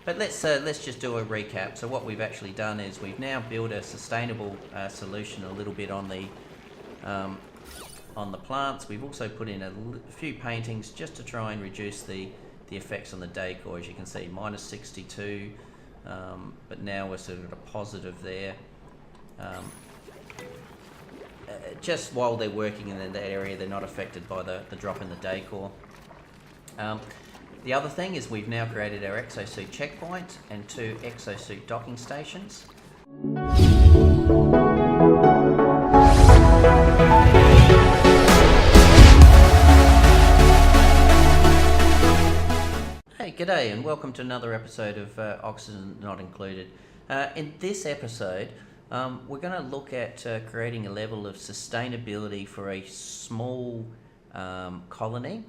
But let's just do a recap. So what we've actually done is we've now built a sustainable solution a little bit on the plants. We've also put in a few paintings just to try and reduce the effects on the decor. As you can see, minus 62, but now we're sort of at a positive there. Just while they're working in that area, they're not affected by the drop in the decor. The other thing is we've now created our Exosuit checkpoint and 2 Exosuit docking stations. Hey, g'day and welcome to another episode of Oxygen Not Included. In this episode, we're going to look at creating a level of sustainability for a small colony.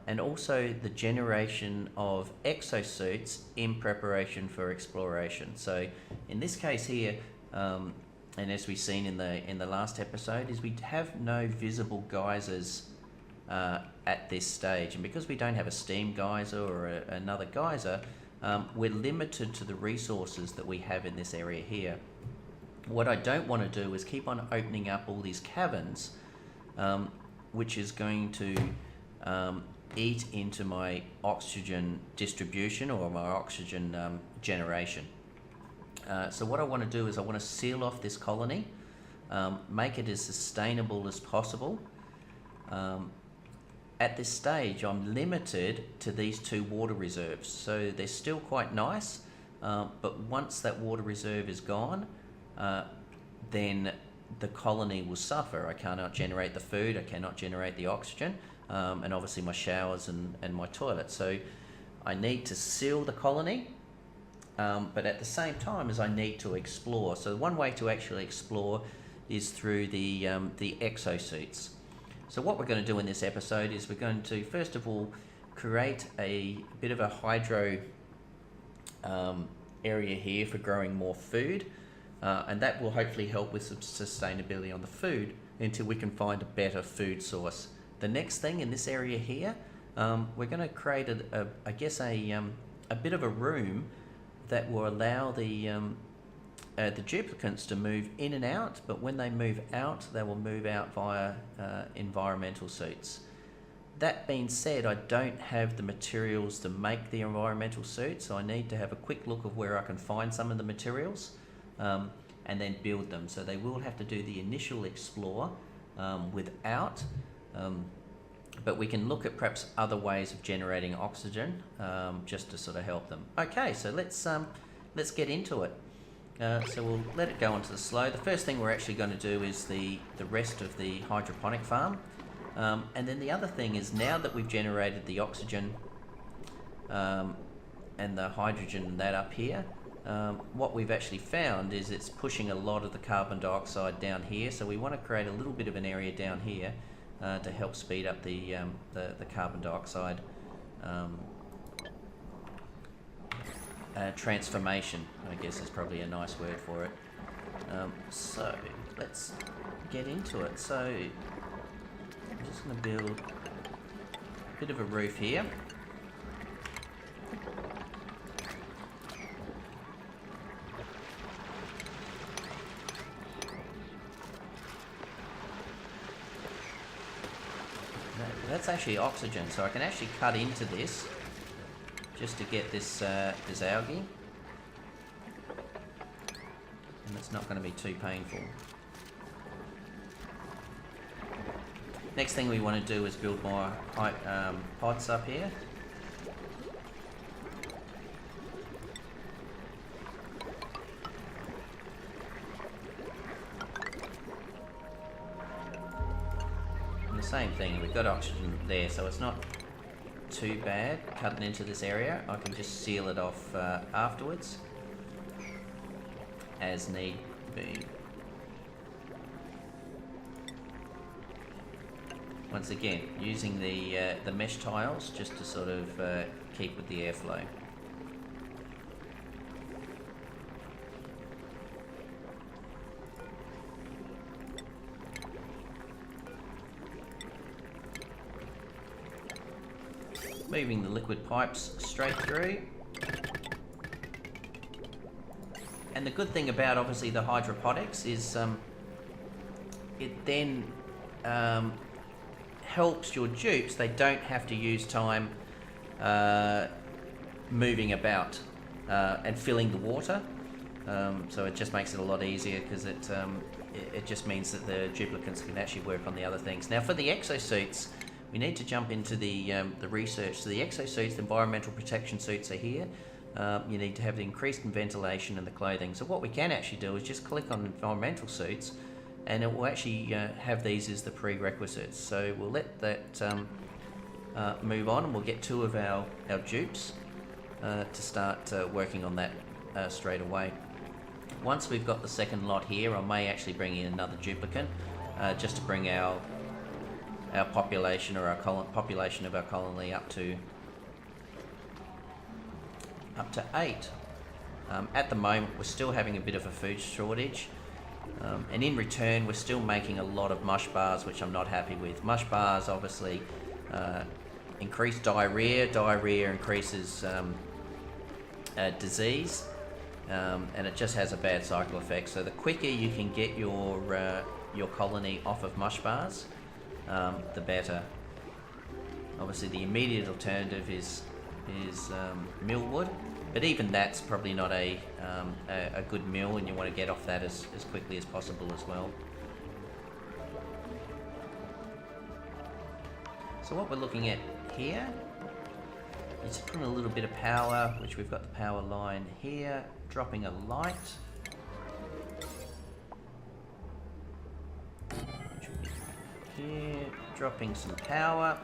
And also the generation of exosuits in preparation for exploration. So in this case here, and as we've seen in the last episode, is we have no visible geysers at this stage, and because we don't have a steam geyser or another geyser, we're limited to the resources that we have in this area here. What I don't want to do is keep on opening up all these caverns, which is going to eat into my oxygen distribution or my oxygen generation. So what I want to do is I want to seal off this colony, make it as sustainable as possible. At this stage, I'm limited to these 2 water reserves, so they're still quite nice, but once that water reserve is gone, then the colony will suffer. I cannot generate the food, I cannot generate the oxygen, and obviously my showers and my toilet. So I need to seal the colony, but at the same time as I need to explore. So one way to actually explore is through the exosuits. So what we're going to do in this episode is we're going to first of all create a bit of a hydro area here for growing more food. And that will hopefully help with some sustainability on the food until we can find a better food source. The next thing in this area here, we're going to create a bit of a room that will allow the duplicants to move in and out, but when they move out, they will move out via environmental suits. That being said, I don't have the materials to make the environmental suit, so I need to have a quick look of where I can find some of the materials. And then build them. So they will have to do the initial explore without, but we can look at perhaps other ways of generating oxygen just to sort of help them. Okay, so let's get into it. So we'll let it go onto the slow. The first thing we're actually going to do is the rest of the hydroponic farm, and then the other thing is now that we've generated the oxygen and the hydrogen and that up here. What we've actually found is it's pushing a lot of the carbon dioxide down here, so we want to create a little bit of an area down here to help speed up the carbon dioxide transformation, I guess is probably a nice word for it. So let's get into it. So I'm just going to build a bit of a roof here. That's actually oxygen, so I can actually cut into this just to get this algae, and it's not going to be too painful. Next thing we want to do is build more pods up here. Same thing, we've got oxygen there, so it's not too bad cutting into this area. I can just seal it off afterwards as need be. Once again, using the mesh tiles just to sort of keep with the airflow. Moving the liquid pipes straight through. And the good thing about obviously the hydroponics is it then helps your dupes. They don't have to use time moving about and filling the water. So it just makes it a lot easier because it just means that the duplicates can actually work on the other things. Now for the exosuits, we need to jump into the research. So the exosuits, the environmental protection suits are here. You need to have the increased ventilation and the clothing. So what we can actually do is just click on environmental suits and it will actually have these as the prerequisites. So we'll let that move on and we'll get 2 of our dupes to start working on that straight away. Once we've got the second lot here, I may actually bring in another duplicate just to bring our population or our population of our colony up to 8. At the moment, we're still having a bit of a food shortage, and in return, we're still making a lot of mush bars, which I'm not happy with. Mush bars obviously increase diarrhea. Diarrhea increases disease, and it just has a bad cycle effect. So the quicker you can get your colony off of mush bars, the better. Obviously, the immediate alternative is millwood, but even that's probably not a good mill, and you want to get off that as quickly as possible as well. So what we're looking at here is putting a little bit of power, which we've got the power line here, dropping a light, which will be here, dropping some power.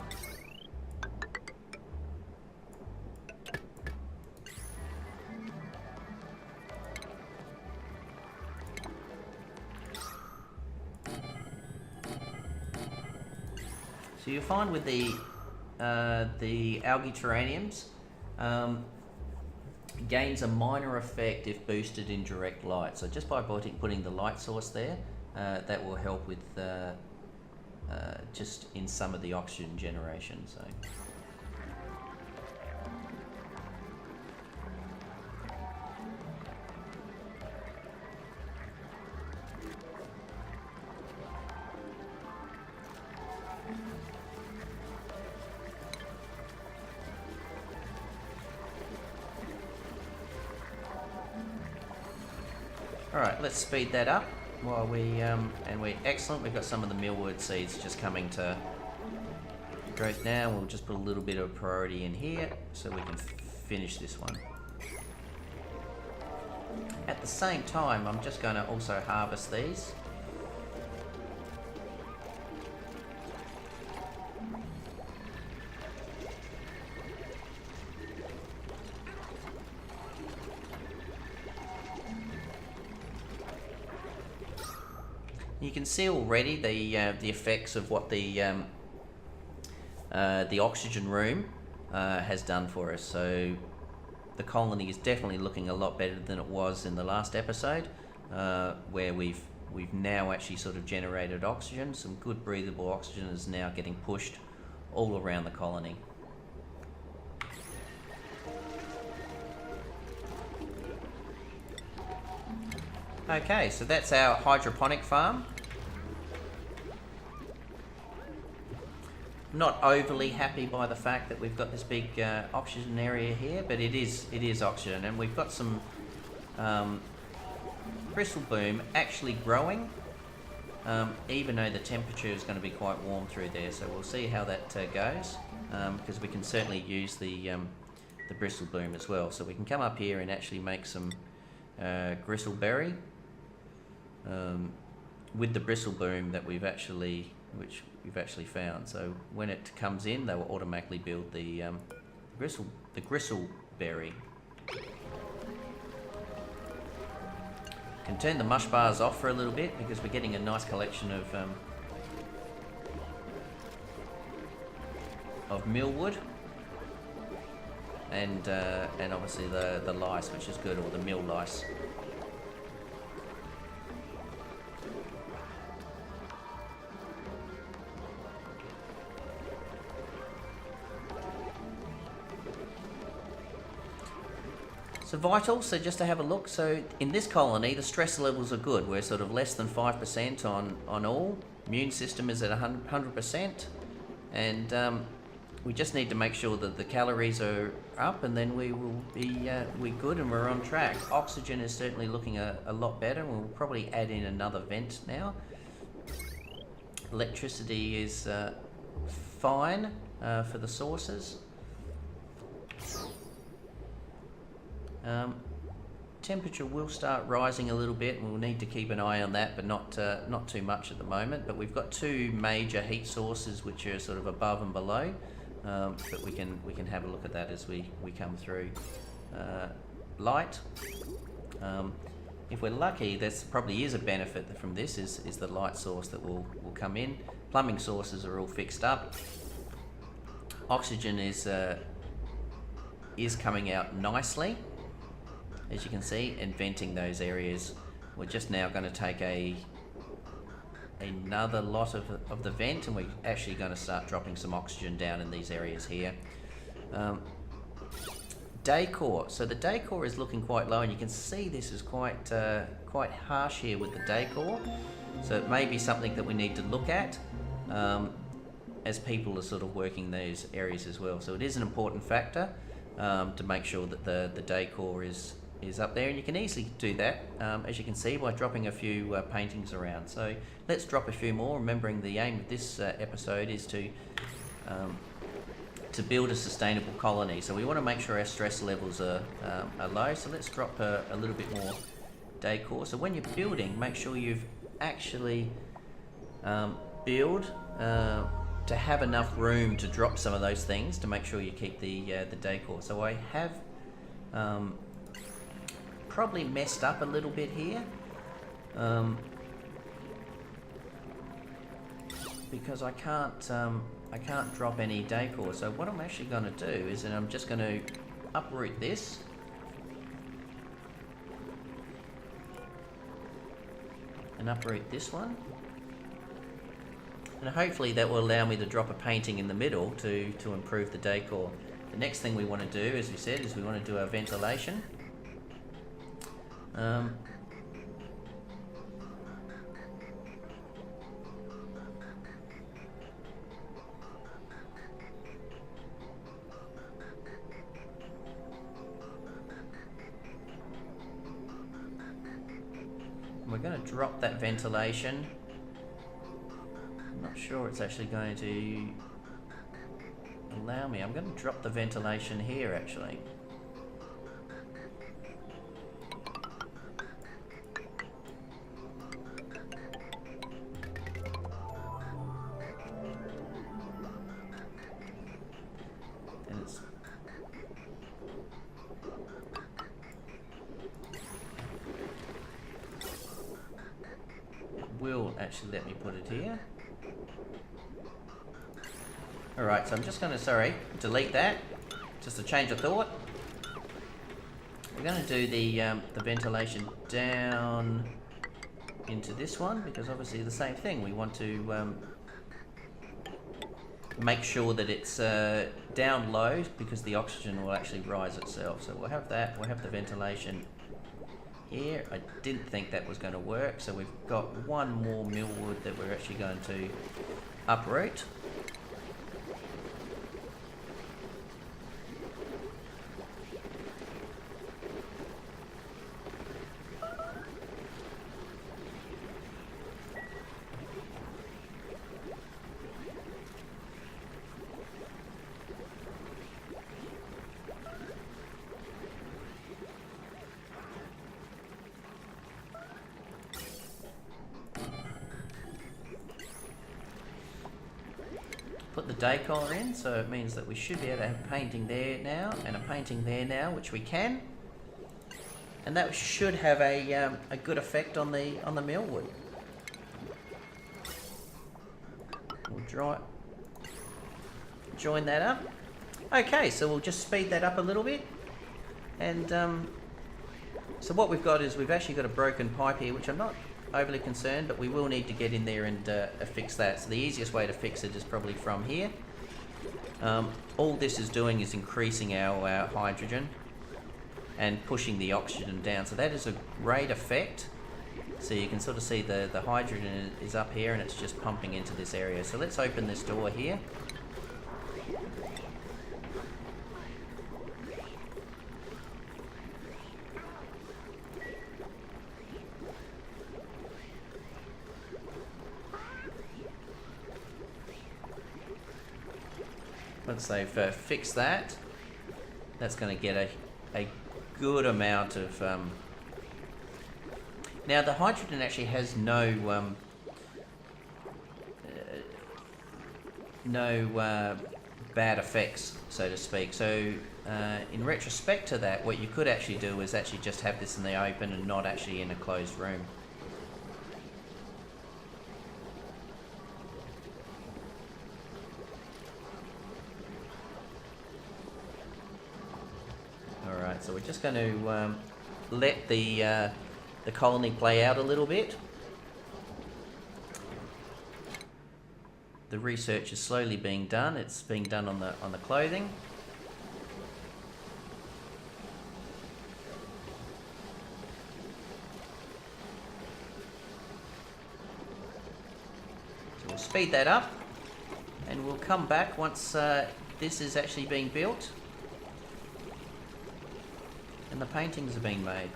So you'll find with the algae terrariums, gains a minor effect if boosted in direct light. So just by putting the light source there, that will help with just in some of the oxygen generation. So. Alright, let's speed that up while we're excellent. We've got some of the millwood seeds just coming to growth now. We'll just put a little bit of priority in here so we can finish this one. At the same time, I'm just going to also harvest these. You can see already the effects of what the oxygen room has done for us. So the colony is definitely looking a lot better than it was in the last episode, where we've now actually sort of generated oxygen. Some good breathable oxygen is now getting pushed all around the colony. Okay, so that's our hydroponic farm. Not overly happy by the fact that we've got this big oxygen area here, but it is oxygen, and we've got some bristle boom actually growing, even though the temperature is going to be quite warm through there. So we'll see how that goes, because we can certainly use the bristle boom as well. So we can come up here and actually make some gristleberry. With the bristle boom that we've actually found. So when it comes in, they will automatically build the gristleberry. Can turn the mush bars off for a little bit because we're getting a nice collection of millwood and obviously the lice, which is good, or the mill lice. So vitals, so just to have a look, so in this colony the stress levels are good. We're sort of less than 5% on all. Immune system is at 100%, and we just need to make sure that the calories are up, and then we will be we're good and we're on track. Oxygen is certainly looking a lot better, and we'll probably add in another vent now. Electricity is fine for the sources. Temperature will start rising a little bit, and we'll need to keep an eye on that, but not too much at the moment. But we've got two major heat sources which are sort of above and below, but we can have a look at that as we come through. Light. If we're lucky, there's probably is a benefit from this is the light source that will come in. Plumbing sources are all fixed up. Oxygen is coming out nicely, as you can see, and venting those areas. We're just now going to take another lot of the vent, and we're actually going to start dropping some oxygen down in these areas here. Decor. So the decor is looking quite low, and you can see this is quite harsh here with the decor. So it may be something that we need to look at as people are sort of working those areas as well. So it is an important factor to make sure that the decor is up there, and you can easily do that, as you can see, by dropping a few paintings around. So let's drop a few more, remembering the aim of this episode is to build a sustainable colony. So we want to make sure our stress levels are low. So let's drop a little bit more decor. So when you're building, make sure you've actually build to have enough room to drop some of those things to make sure you keep the decor. So I have probably messed up a little bit here because I can't drop any decor. So what I'm actually going to do is that I'm just going to uproot this and uproot this one, and hopefully that will allow me to drop a painting in the middle to improve the decor. The next thing we want to do, as we said, is we want to do our ventilation. We're going to drop that ventilation. I'm not sure it's actually going to allow me. I'm going to drop the ventilation here actually. And it's will actually let me put it here. Alright, so I'm just going to, delete that, just a change of thought. We're going to do the ventilation down into this one, because obviously the same thing, we want to make sure that it's down low, because the oxygen will actually rise itself. So we'll have that, we'll have the ventilation here. I didn't think that was going to work, so we've got one more millwood that we're actually going to uproot. Put the decor in, so it means that we should be able to have a painting there now and a painting there now, which we can, and that should have a good effect on the millwood. We'll join that up. Okay, so we'll just speed that up a little bit, and so what we've got is we've actually got a broken pipe here, which I'm not overly concerned, but we will need to get in there and fix that. So the easiest way to fix it is probably from here. All this is doing is increasing our hydrogen, and pushing the oxygen down. So that is a great effect. So you can sort of see the hydrogen is up here and it's just pumping into this area. So let's open this door here. Once they've fixed that, that's going to get a good amount of... Now the hydrogen actually has no bad effects, so to speak. So in retrospect to that, what you could actually do is actually just have this in the open and not actually in a closed room. Alright, so we're just going to let the colony play out a little bit. The research is slowly being done. It's being done on the clothing. So we'll speed that up and we'll come back once this is actually being built and the paintings are being made.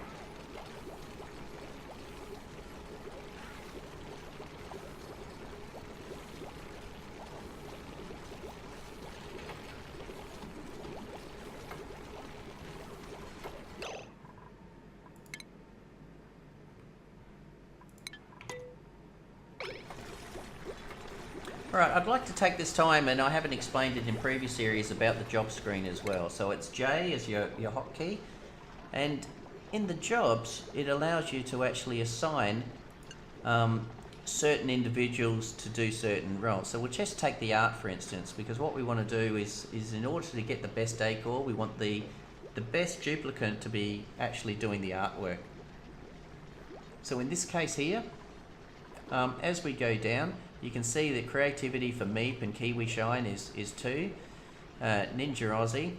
Alright, I'd like to take this time, and I haven't explained it in previous series, about the job screen as well. So it's J as your hotkey, and in the jobs it allows you to actually assign certain individuals to do certain roles. So we'll just take the art for instance, because what we want to do is in order to get the best decor, we want the best duplicant to be actually doing the artwork. So in this case here, as we go down, you can see that creativity for Meep and Kiwi Shine is 2, Ninja Aussie.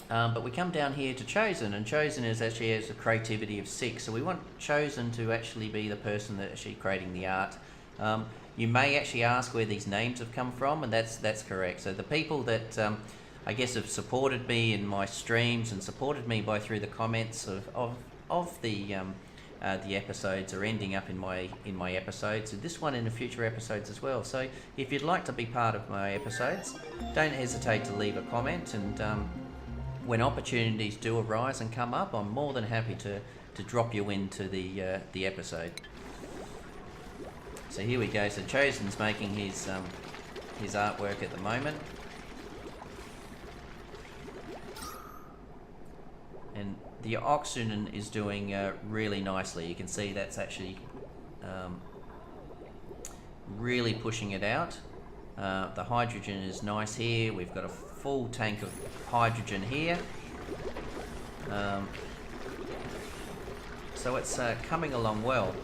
But we come down here to Chosen, and Chosen is actually has a creativity of 6. So we want Chosen to actually be the person that's actually creating the art. You may actually ask where these names have come from, and that's correct. So the people that I guess have supported me in my streams and supported me through the comments of the episodes are ending up in my episodes, and this one in the future episodes as well. So if you'd like to be part of my episodes, don't hesitate to leave a comment, and when opportunities do arise and come up, I'm more than happy to drop you into the episode. So here we go. So Chosen's making his artwork at the moment, and the oxygen is doing really nicely. You can see that's actually really pushing it out. The hydrogen is nice here. We've got a full tank of hydrogen here. So it's coming along well.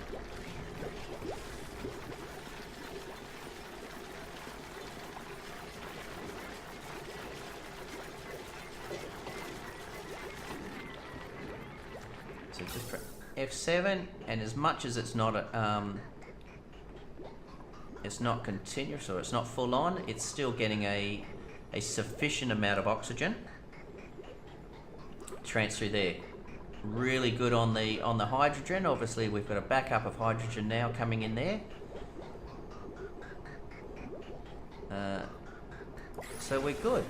So just press F7, and as much as it's not continuous or it's not full on, it's still getting a sufficient amount of oxygen transfer there. Really good on the hydrogen. Obviously we've got a backup of hydrogen now coming in there. So we're good.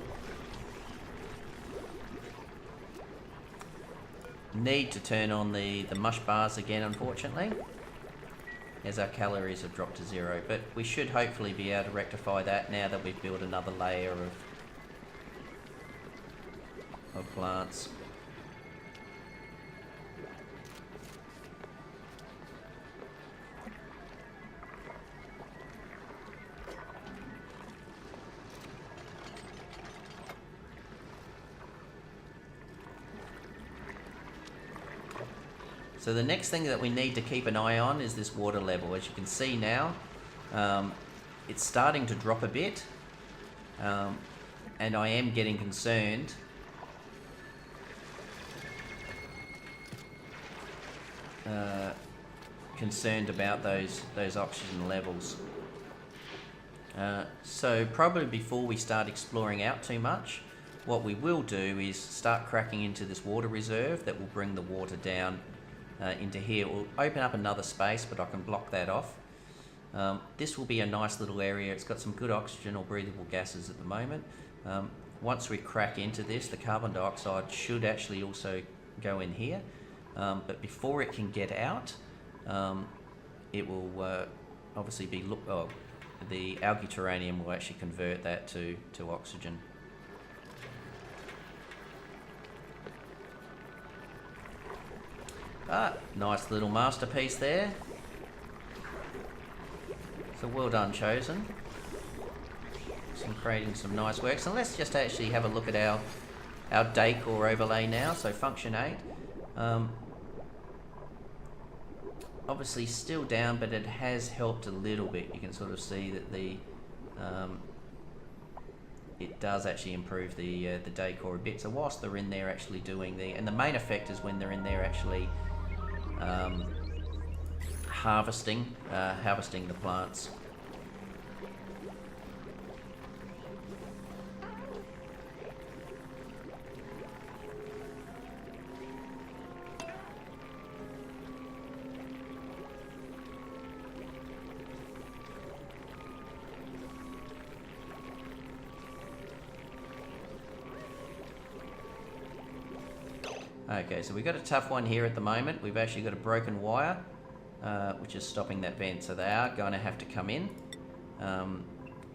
Need to turn on the mush bars again, unfortunately, as our calories have dropped to 0, but we should hopefully be able to rectify that now that we've built another layer of plants. So the next thing that we need to keep an eye on is this water level. As you can see now, it's starting to drop a bit, and I am getting concerned concerned about those oxygen levels. So probably before we start exploring out too much, what we will do is start cracking into this water reserve that will bring the water down into here. We'll open up another space, but I can block that off. This will be a nice little area. It's got some good oxygen or breathable gases at the moment. Once we crack into this, the carbon dioxide should actually also go in here. But before it can get out, it will obviously be the algae terranium will actually convert that to oxygen. Nice little masterpiece there. So well done, Chosen. Creating some nice work. So let's just actually have a look at our decor overlay now. So function 8. Obviously still down, but it has helped a little bit. You can sort of see that it does actually improve the decor a bit. So whilst they're in there actually doing and the main effect is when they're in there actually harvesting the plants. Okay, so we've got a tough one here at the moment. We've actually got a broken wire, which is stopping that vent, so they are going to have to come in.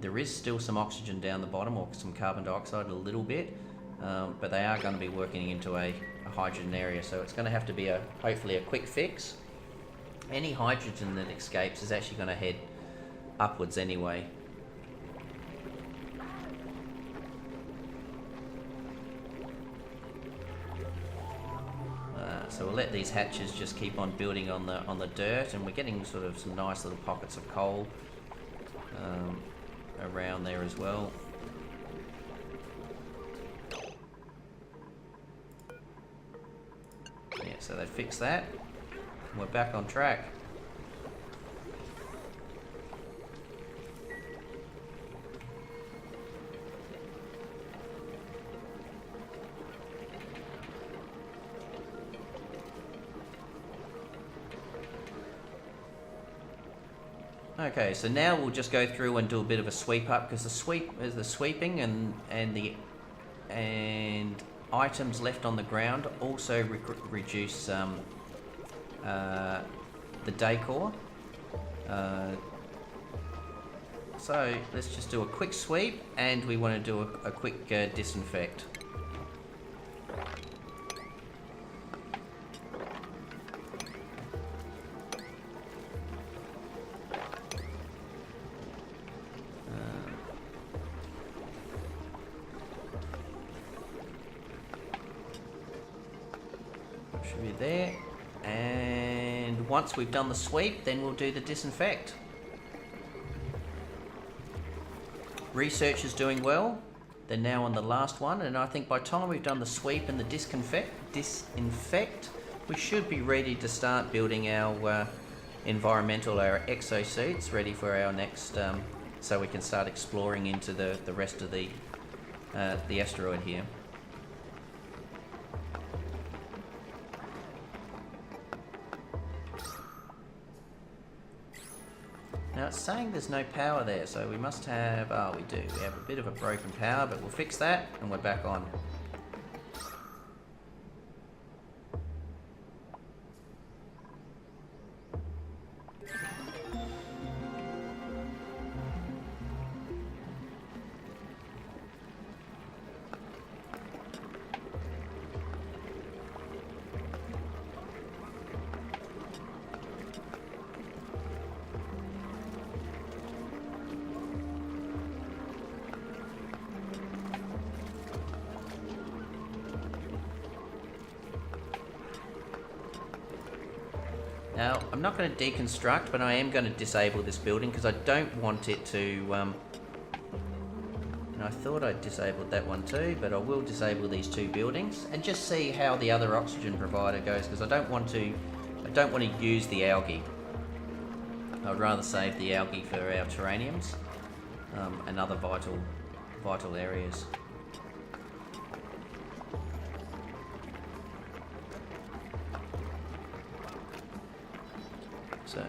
There is still some oxygen down the bottom, or some carbon dioxide a little bit, but they are going to be working into a hydrogen area, so it's going to have to be hopefully a quick fix. Any hydrogen that escapes is actually going to head upwards anyway. So we'll let these hatches just keep on building on the dirt, and we're getting sort of some nice little pockets of coal around there as well. Yeah, so they fixed that, and we're back on track. Okay, so now we'll just go through and do a bit of a sweep up, because the sweeping and items left on the ground also reduce the decor. So let's just do a quick sweep, and we want to do a quick disinfect. Should be there, and once we've done the sweep, then we'll do the disinfect. Research is doing well. They're now on the last one, and I think by the time we've done the sweep and the disinfect, we should be ready to start building our our exosuits, ready for our next, so we can start exploring into the rest of the asteroid here. Now it's saying there's no power there, so we must have... Oh, we do. We have a bit of a broken power, but we'll fix that, and we're back on. Now, I'm not going to deconstruct, but I am going to disable this building because I don't want it to... and I thought I disabled that one too, but I will disable these two buildings and just see how the other oxygen provider goes, because I don't want to use the algae. I'd rather save the algae for our terraniums and other vital areas. So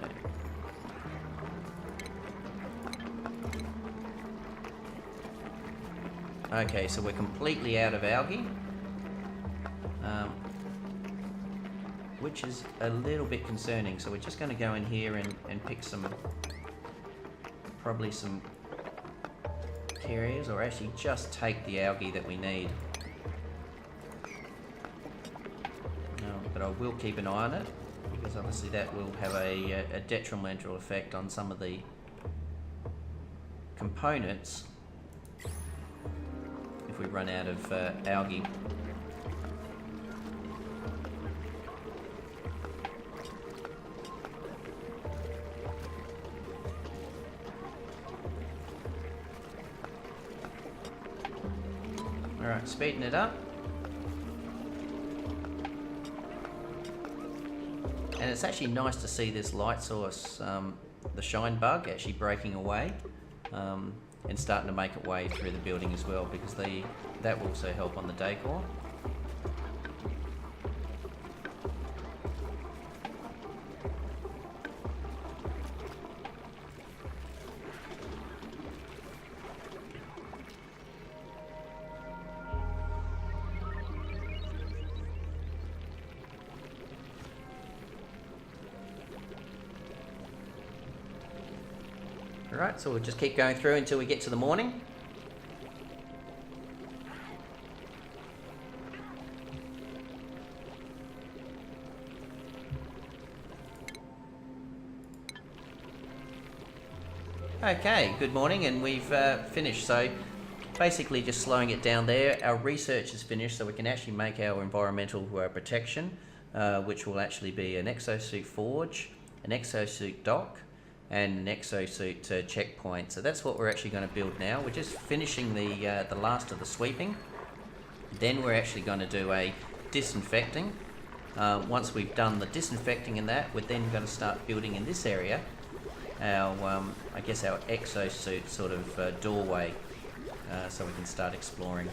okay, so we're completely out of algae, which is a little bit concerning. So we're just going to go in here and pick probably some areas, or actually just take the algae that we need. But I will keep an eye on it, because obviously that will have a detrimental effect on some of the components if we run out of algae. Alright, speeding it up. And it's actually nice to see this light source, the shine bug, actually breaking away and starting to make its way through the building as well, because that will also help on the decor. Alright, so we'll just keep going through until we get to the morning. Okay, good morning, and we've finished. So basically just slowing it down there. Our research is finished, so we can actually make our environmental protection, which will actually be an exosuit forge, an exosuit dock, and an exosuit checkpoint. So that's what we're actually going to build now. We're just finishing the last of the sweeping. Then we're actually going to do a disinfecting. Once we've done the disinfecting and that, we're then going to start building in this area our, I guess, our exosuit sort of doorway, so we can start exploring.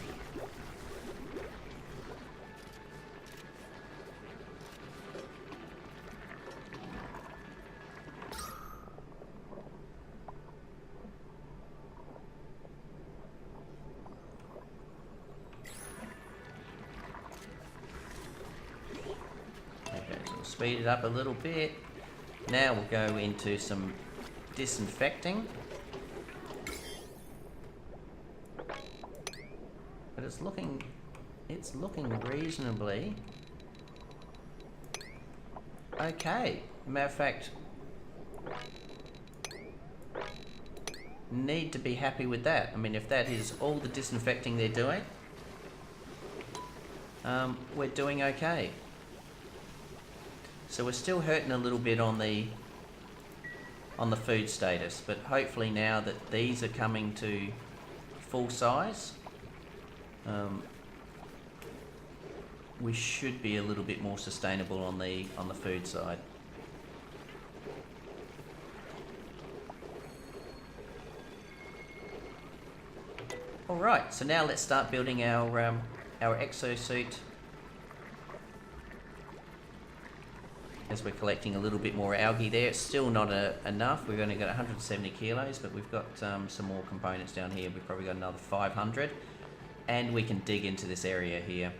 Speed it up a little bit. Now we'll go into some disinfecting. But it's looking reasonably okay. Matter of fact, need to be happy with that. I mean, if that is all the disinfecting they're doing, we're doing okay. So we're still hurting a little bit on the food status, but hopefully now that these are coming to full size, we should be a little bit more sustainable on the food side. All right, so now let's start building our exosuit. As we're collecting a little bit more algae there, it's still not enough. We've only got 170 kilos, but we've got some more components down here. We've probably got another 500, and we can dig into this area here.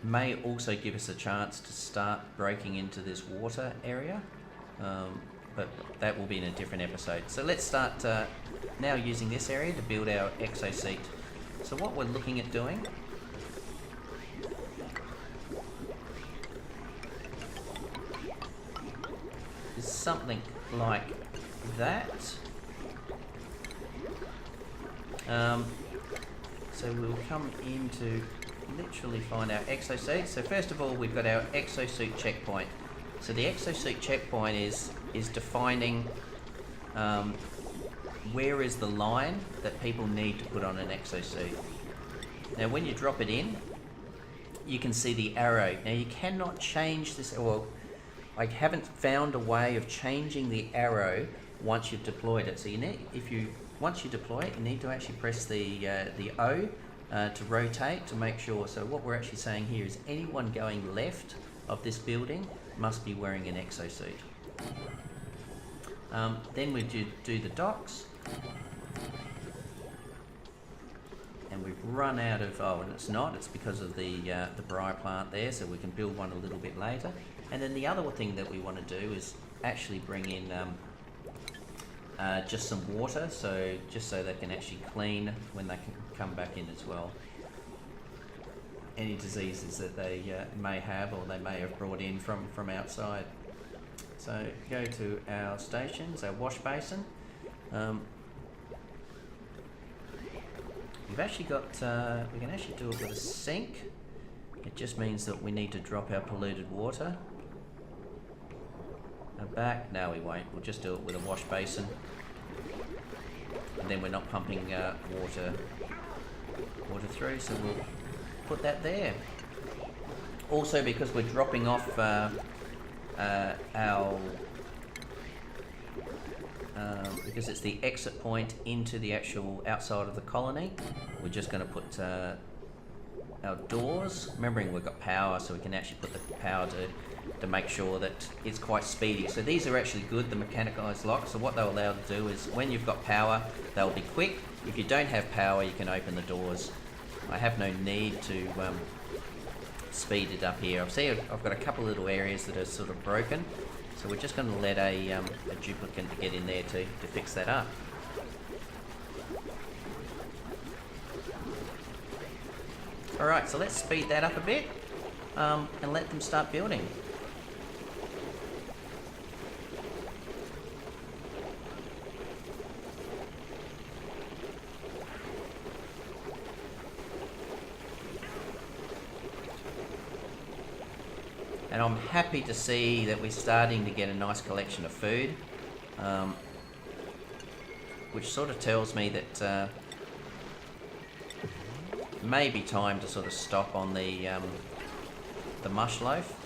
May also give us a chance to start breaking into this water area, but that will be in a different episode. So let's start now using this area to build our exosuit. So what we're looking at doing is something like that. So we'll come in to literally find our exosuit. So first of all, we've got our exosuit checkpoint. So the exosuit checkpoint is defining where is the line that people need to put on an exosuit. Now when you drop it in, you can see the arrow. Now you cannot change this, or I haven't found a way of changing the arrow once you've deployed it. So you need, once you deploy it, you need to actually press the O to rotate to make sure. So what we're actually saying here is anyone going left of this building must be wearing an exosuit. Then we do the docks. And we've run out of, oh, and it's not, it's because of the briar plant there, so we can build one a little bit later. And then the other thing that we want to do is actually bring in just some water, so just so they can actually clean when they can come back in as well. Any diseases that they may have or they may have brought in from outside. So go to our stations, our wash basin. We've actually got, we can actually do it with a sink. It just means that we need to drop our polluted water. Back, no we won't, we'll just do it with a wash basin. And then we're not pumping water through, so we'll put that there. Also because we're dropping off our because it's the exit point into the actual outside of the colony, we're just going to put our doors, remembering we've got power, so we can actually put the power to make sure that it's quite speedy. So these are actually good, the mechanicalized locks. So what they'll allow to do is when you've got power, they'll be quick. If you don't have power, you can open the doors. I have no need to speed it up here. I've got a couple little areas that are sort of broken. So we're just going to let a duplicate get in there to fix that up. Alright, so let's speed that up a bit and let them start building. And I'm happy to see that we're starting to get a nice collection of food, which sort of tells me that it may be time to sort of stop on the mush loaf.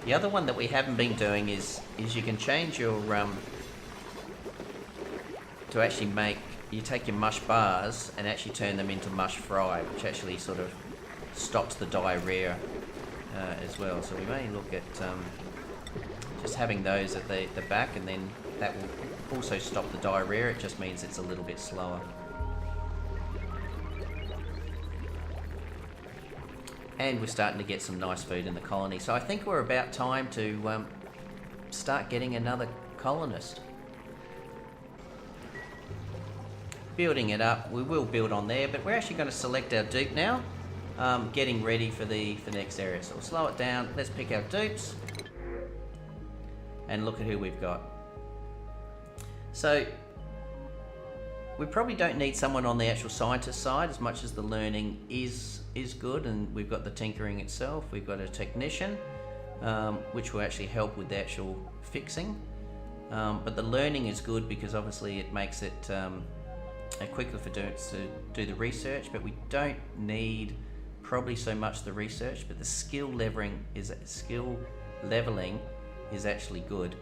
The other one that we haven't been doing is you can change your to actually make, you take your mush bars and actually turn them into mush fry, which actually sort of stops the diarrhea as well. So we may look at just having those at the back, and then that will also stop the diarrhea. It just means it's a little bit slower. And we're starting to get some nice food in the colony. So I think we're about time to start getting another colonist. Building it up, we will build on there, but we're actually going to select our dupe now, getting ready for the next area. So we'll slow it down, let's pick our dupes, and look at who we've got. So we probably don't need someone on the actual scientist side as much as the learning is good, and we've got the tinkering itself. We've got a technician, which will actually help with the actual fixing, but the learning is good because obviously it makes it quicker for students to do the research, but we don't need probably so much the research, but the skill leveling is actually good.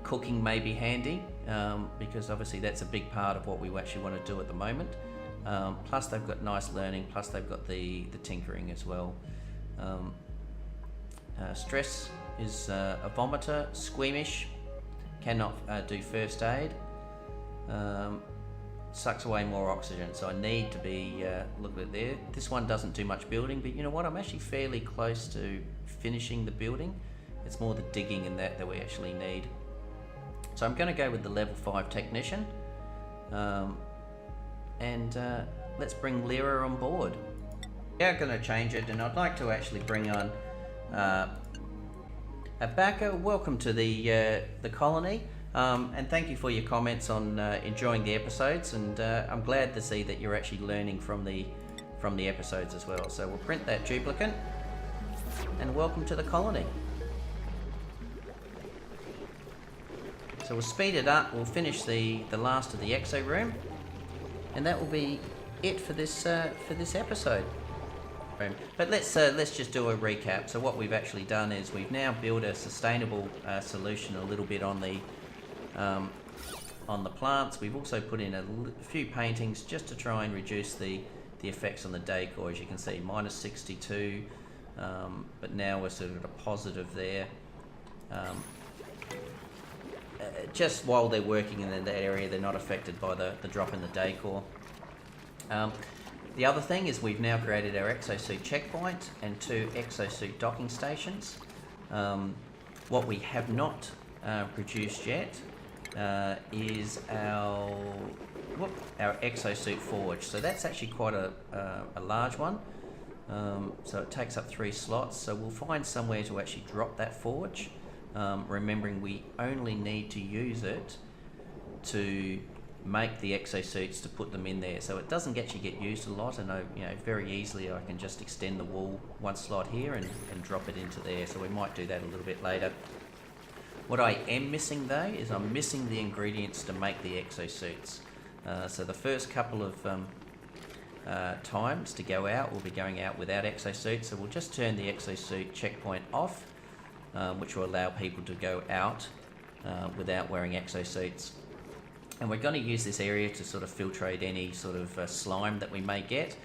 Cooking may be handy, because obviously that's a big part of what we actually want to do at the moment. Plus they've got nice learning, plus they've got the tinkering as well. Stress is a vomiter, squeamish, cannot do first aid, sucks away more oxygen, so I need to be looking at there. This one doesn't do much building, but you know what, I'm actually fairly close to finishing the building. It's more the digging and that we actually need. So I'm going to go with the level 5 technician, and let's bring Lyra on board. We are going to change it, and I'd like to actually bring on Abaka. Welcome to the colony, and thank you for your comments on enjoying the episodes, and I'm glad to see that you're actually learning from the episodes as well. So we'll print that duplicate. and welcome to the colony. So we'll speed it up, we'll finish the last of the exo room, and that will be it for this episode. But let's just do a recap. So what we've actually done is we've now built a sustainable solution a little bit on the plants. We've also put in a few paintings just to try and reduce the effects on the decor. As you can see, minus 62, but now we're sort of at a positive there. Just while they're working in that area, they're not affected by the drop in the decor. The other thing is we've now created our exosuit checkpoint and 2 exosuit docking stations. What we have not produced yet is our exosuit forge. So that's actually quite a large one. So it takes up 3 slots. So we'll find somewhere to actually drop that forge. Remembering we only need to use it to make the exosuits, to put them in there, so it doesn't actually get used a lot, and very easily I can just extend the wall 1 slot here and drop it into there. So we might do that a little bit later. What I am missing though is I'm missing the ingredients to make the exosuits. So the first couple of times to go out, we'll be going out without exosuits, so we'll just turn the exosuit checkpoint off, which will allow people to go out without wearing exosuits. And we're going to use this area to sort of filtrate any sort of slime that we may get.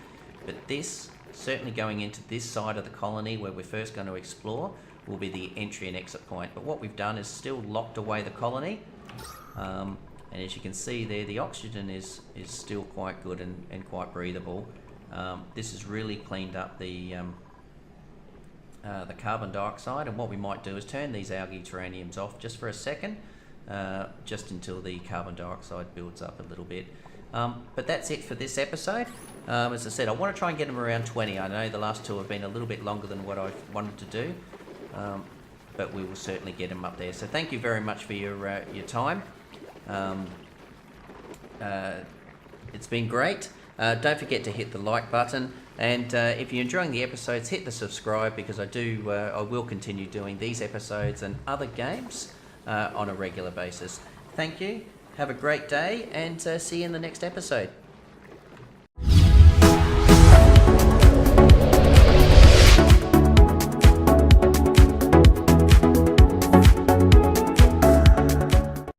But this, certainly going into this side of the colony where we're first going to explore, will be the entry and exit point. But what we've done is still locked away the colony. And as you can see there, the oxygen is still quite good and quite breathable. This has really cleaned up the carbon dioxide, and what we might do is turn these algae terraniums off just for a second, just until the carbon dioxide builds up a little bit. But that's it for this episode. As I said, I want to try and get them around 20. I know the last 2 have been a little bit longer than what I wanted to do, but we will certainly get them up there. So thank you very much for your time. It's been great. Don't forget to hit the like button, and if you're enjoying the episodes, hit the subscribe, because I will continue doing these episodes and other games on a regular basis. Thank you, have a great day, and see you in the next episode.